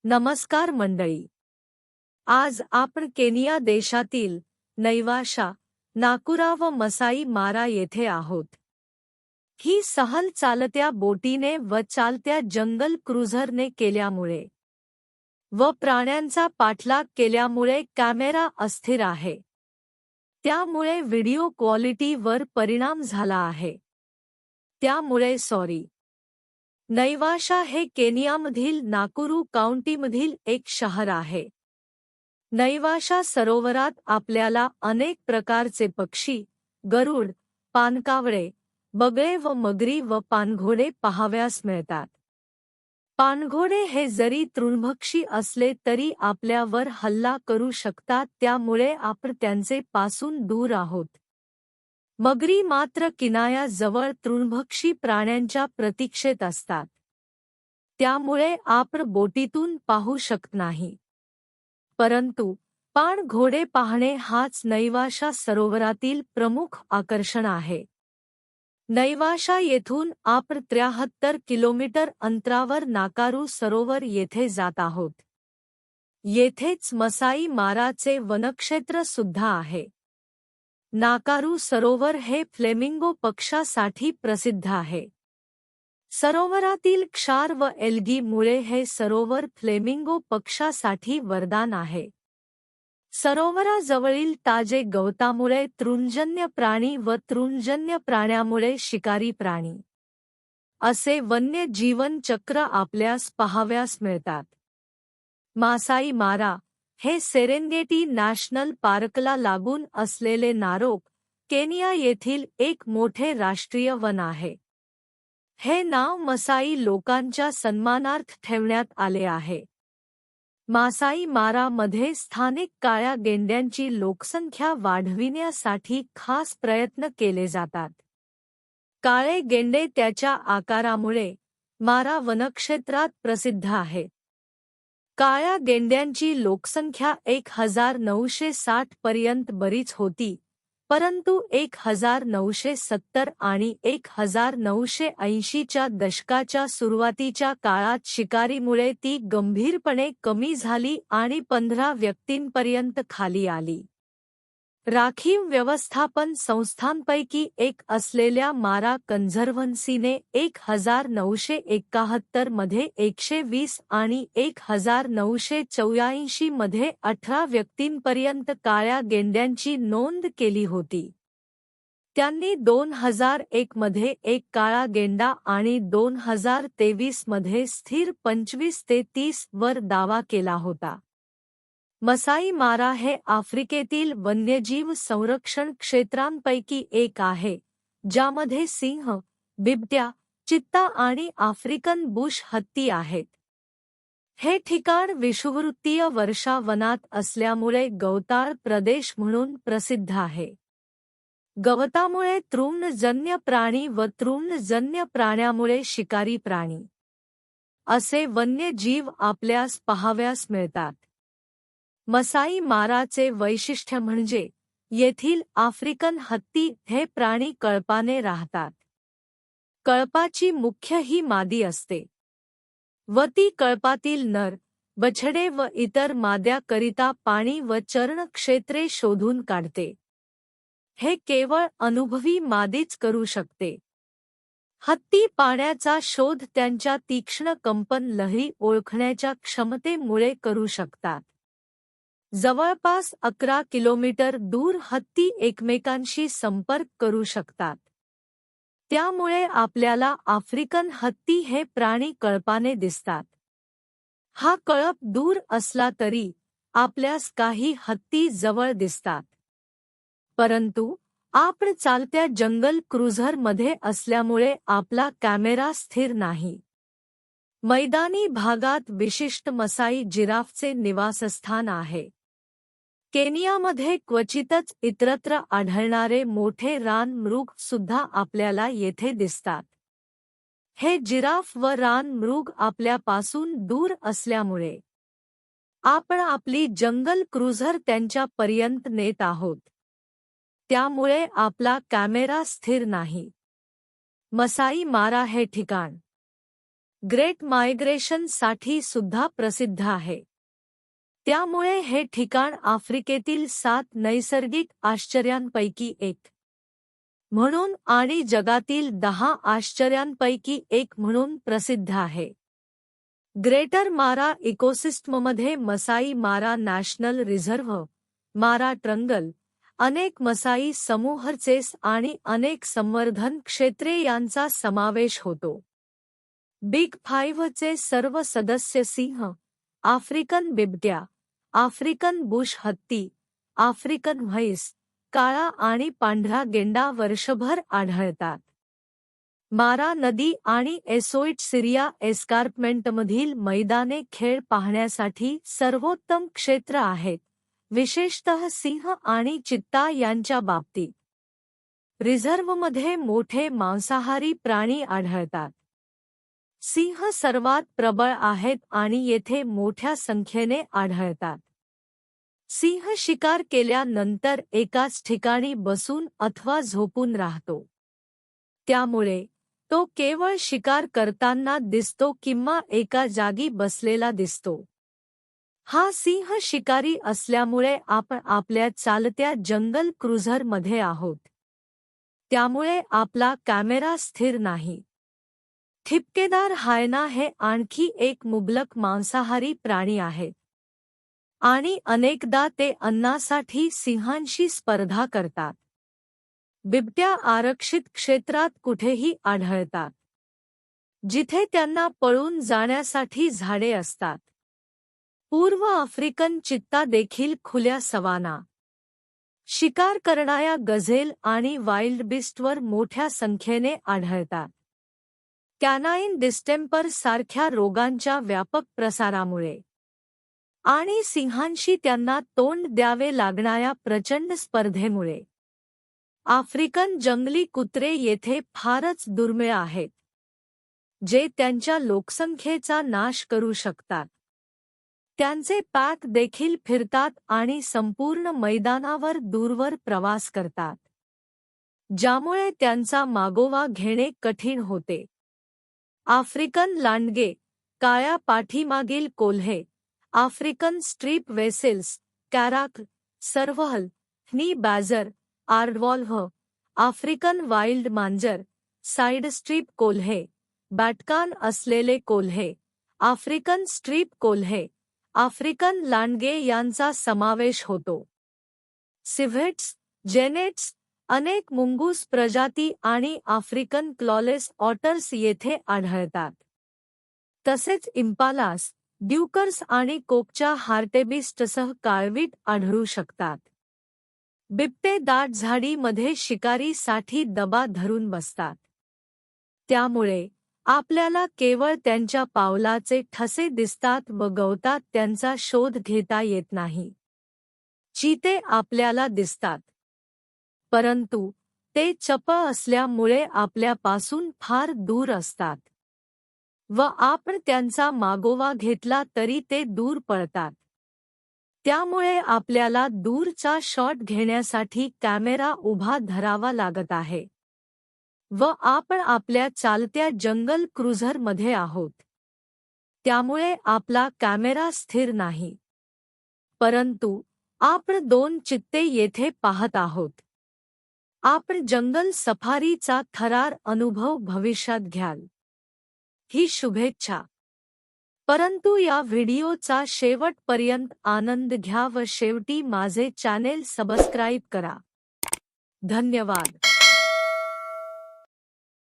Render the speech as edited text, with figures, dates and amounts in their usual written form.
नमस्कार मंडळी. आज आपण केनिया देशातील नैवाशा, नाकुरा व मसाई मारा येथे आहोत. ही सहल चालत्या बोटीने व चालत्या जंगल क्रुझरने केल्यामुळे व प्राण्यांचा पाठलाग केल्यामुळे कॅमेरा अस्थिर आहे. त्यामुळे व्हिडिओ क्वालिटीवर परिणाम झाला आहे. त्यामुळे सॉरी. नैवाशा हे केनियामधील नाकुरू काउंटीमधील एक शहर आहे. नैवाशा सरोवरात आपल्याला अनेक प्रकारचे पक्षी, गरुड, पाणकावळे, बगळे व मगरी व पाणघोडे पाहावयास मिळतात. पाणघोडे हे जरी तृणभक्षी असले तरी आपल्यावर हल्ला करू शकतात, त्यामुळे आपण त्यांचे पासून दूर आहोत. मगरी मात्र किनाऱ्याजवळ तृणभक्षी प्राण्यांच्या प्रतीक्षेत असतात. त्यामुळे आपण बोटीतून पाहू शकत नाही. परंतु पाणघोडे पाहणे हाच नैवाशा सरोवरातील प्रमुख आकर्षण आहे. नैवाशा येथून आपण 73 किलोमीटर अंतरावर नाकारू सरोवर येथे जात आहोत. येथेच मसाई माराचे वनक्षेत्र सुद्धा आहे. नाकारू सरोवर हे फ्लेमिंगो पक्ष्यासाठी प्रसिद्ध आहे. सरोवरातील क्षार व एल्गीमुळे हे सरोवर फ्लेमिंगो पक्ष्यासाठी वरदान आहे. सरोवराजवळील ताजे गवतामुळे तृणजन्य प्राणी व तृणजन्य प्राण्यामुळे शिकारी प्राणी असे वन्य जीवन चक्र आपल्यास पाहावयास मिळतात. मासाई मारा हे सेरेंगेटी नॅशनल पार्कला लागून असलेले नारोक, केनिया येथील एक मोठे राष्ट्रीय वन आहे. हे नाव मसाई लोकांच्या सन्मानार्थ ठेवण्यात आले आहे. मासाई मारा मध्ये स्थानिक काळ्या गेंड्यांची लोकसंख्या वाढविण्यासाठी खास प्रयत्न केले जातात. काळे गेंडे त्याच्या आकारामुळे मारा वनक्षेत्रात प्रसिद्ध आहेत. काळ्या गेंड्यांची लोकसंख्या 1960 पर्यंत बरीच होती, परंतु 1970 आणि 1980 च्या दशकाच्या सुरुवातीच्या काळात शिकारीमुळे ती गंभीरपणे कमी झाली आणि 15 व्यक्तींपर्यंत खाली आली. राखीव व्यवस्थापन संस्थांपैकी एक असलेल्या मारा कन्झर्व्हन्सीने 1971 मध्ये 120 आणि 1984 मध्ये 18 व्यक्तींपर्यंत काळ्या गेंड्यांची नोंद केली होती. त्यांनी 2001 मध्ये एक काळा गेंडा आणि 2023 मध्ये स्थिर 25 ते 30 वर दावा केला होता. मसाई मारा हे आफ्रिकेतील वन्यजीव संरक्षण क्षेत्रांपैकी एक आहे, ज्यामध्ये सिंह, बिबट्या, चित्ता आणि आफ्रिकन बुश हत्ती आहेत. हे ठिकाण विषुववृत्तीय वर्षावनात असल्यामुळे गवताळ प्रदेश म्हणून प्रसिद्ध आहे. गवतामुळे तृणजन्य प्राणी व तृणजन्य प्राण्यामुळे शिकारी प्राणी असे वन्यजीव आपल्यास पाहावयास मिळतात. मसाई माराचे वैशिष्ट्य म्हणजे येथील आफ्रिकन हत्ती हे प्राणी कळपाने राहतात. कळपाची मुख्य ही मादी असते व ती कळपातील नर, बछडे व इतर माद्याकरिता पाणी व चरण क्षेत्रे शोधून काढते. हे केवळ अनुभवी मादीच करू शकते. हत्ती पाण्याचा शोध त्यांच्या तीक्ष्ण कंपन लहरी ओळखण्याच्या क्षमतेमुळे करू शकतात. जवळपास 11 किलोमीटर दूर हत्ती एकमेकांशी संपर्क करू शकतात. त्यामुळे आपल्याला आफ्रिकन हत्ती हे प्राणी कळपाने दिसतात. हा कळप दूर असला तरी आपल्यास काही हत्ती जवळ दिसतात. परंतु आपण चालत्या जंगल क्रुझरमध्ये असल्यामुळे आपला कॅमेरा स्थिर नाही. मैदानी भागात विशिष्ट मसाई जिराफचे निवासस्थान आहे. केनियामध्ये क्वचितच इतरत्र आढळणारे मोठे रानमृग सुद्धा आपल्याला येथे दिसतात. हे जिराफ व रानमृग आपल्यापासून दूर असल्यामुळे आपण आपली जंगल क्रुझर त्यांच्यापर्यंत नेत आहोत. त्यामुळे आपला कॅमेरा स्थिर नाही. मसाई मारा हे ठिकाण ग्रेट मायग्रेशन साठी सुद्धा प्रसिद्ध आहे. त्यामुळे हे ठिकाण आफ्रिकेतील 7 नैसर्गिक आश्चर्यांपैकी एक म्हणून आणि जगातील 10 आश्चर्यांपैकी एक म्हणून प्रसिद्ध आहे. ग्रेटर मारा इकोसिस्टममध्ये मसाई मारा नॅशनल रिझर्व्ह, मारा ट्रंगल, अनेक मसाई समूहचेस आणि अनेक संवर्धन क्षेत्रे यांचा समावेश होतो. बिग फाईव्हचे सर्व सदस्य सिंह, आफ्रिकन बिबट्या, आफ्रिकन बुश हत्ती, आफ्रिकन म्हैस, काळा आणि पांढरा गेंडा वर्षभर आढळतात. मारा नदी आणि एसोइट सिरिया एस्कार्पमेंटमधील मैदाने खेळ पाहण्यासाठी सर्वोत्तम क्षेत्र आहेत, विशेषतः सिंह आणि चित्ता यांच्या बाबतीत. रिझर्व्हमध्ये मोठे मांसाहारी प्राणी आढळतात. सिंह सर्वात प्रबळ आहेत आणि येथे मोठ्या संख्येने आढळतात. सिंह शिकार केल्यानंतर एकाच ठिकाणी बसून अथवा झोपून राहतो. त्यामुळे तो केवळ शिकार करताना दिसतो किंवा एका जागी बसलेला दिसतो. हा सिंह शिकारी असल्यामुळे आपण आपल्या चालत्या जंगल क्रुझरमध्ये आहोत. त्यामुळे आपला कॅमेरा स्थिर नाही. ठिपकेदार हायना हे आणखी एक मुबलक मांसाहारी प्राणी आहेत. आणि अनेकदा ते अन्नासाठी सिंहांशी स्पर्धा करतात. बिबट्या आरक्षित क्षेत्रात कुठेही आढळतात, जिथे त्यांना पळून जाण्यासाठी झाडे असतात. पूर्व आफ्रिकन चित्ता देखील खुल्या सवाना शिकार करणाऱ्या गझेल आणि वाइल्डबिस्टवर मोठ्या संख्येने आढळतात. कॅनाईन डिस्टेंपर सारख्या रोगांच्या व्यापक प्रसारामुळे आणि सिंहांशी त्यांना तोंड द्यावे लागणाऱ्या प्रचंड स्पर्धेमुळे आफ्रिकन जंगली कुत्रे येथे फारच दुर्मिळ आहेत, जे त्यांच्या लोकसंख्येचा नाश करू शकतात. त्यांचे पॅक देखील फिरतात आणि संपूर्ण मैदानावर दूरवर प्रवास करतात, ज्यामुळे त्यांचा मागोवा घेणे कठीण होते. आफ्रिकन लांडगे, काळ्या पाठीमागील कोल्हे, African stripe weasels, caracal, serval, honey badger, aardwolves, African wild मांजर, साइड स्ट्रीप कोल्हे, बॅटकान असलेले कोल्हे, आफ्रिकन स्ट्रीप कोल्हे, आफ्रिकन लांडगे यांचा समावेश होतो. सिव्हेट्स, जेनेट्स, अनेक मुंगूस प्रजाती आणि आफ्रिकन क्लॉलेस ऑटर्स येथे आढळतात. तसेच इम्पालास, ड्यूकर्स आणि कोकच्या हार्टेबिस्टसह काळवीट आढळू शकतात. बिबटे दाट झाडीमध्ये शिकारीसाठी दबा धरून बसतात. त्यामुळे आपल्याला केवळ त्यांच्या पावलाचे ठसे दिसतात व गवतात त्यांचा शोध घेता येत नाही. चिते आपल्याला दिसतात, परंतु ते चपळ असल्यामुळे आपल्यापासून फार दूर असतात व आपण त्यांचा मागोवा घेतला तरी ते दूर पळतात. त्यामुळे आपल्याला दूरचा शॉट घेण्यासाठी कॅमेरा उभा धरावा लागत आहे व आपण आपल्या चालत्या जंगल क्रुझरमध्ये आहोत. त्यामुळे आपला कॅमेरा स्थिर नाही, परंतु आपण 2 चित्ते येथे पाहत आहोत. आपण जंगल सफारीचा थरार अनुभव भविष्यात घ्याल, ही शुभेच्छा. परंतु या व्हिडिओचा शेवटपर्यंत आनंद घ्या व शेवटी माझे चॅनेल सबस्क्राईब करा. धन्यवाद.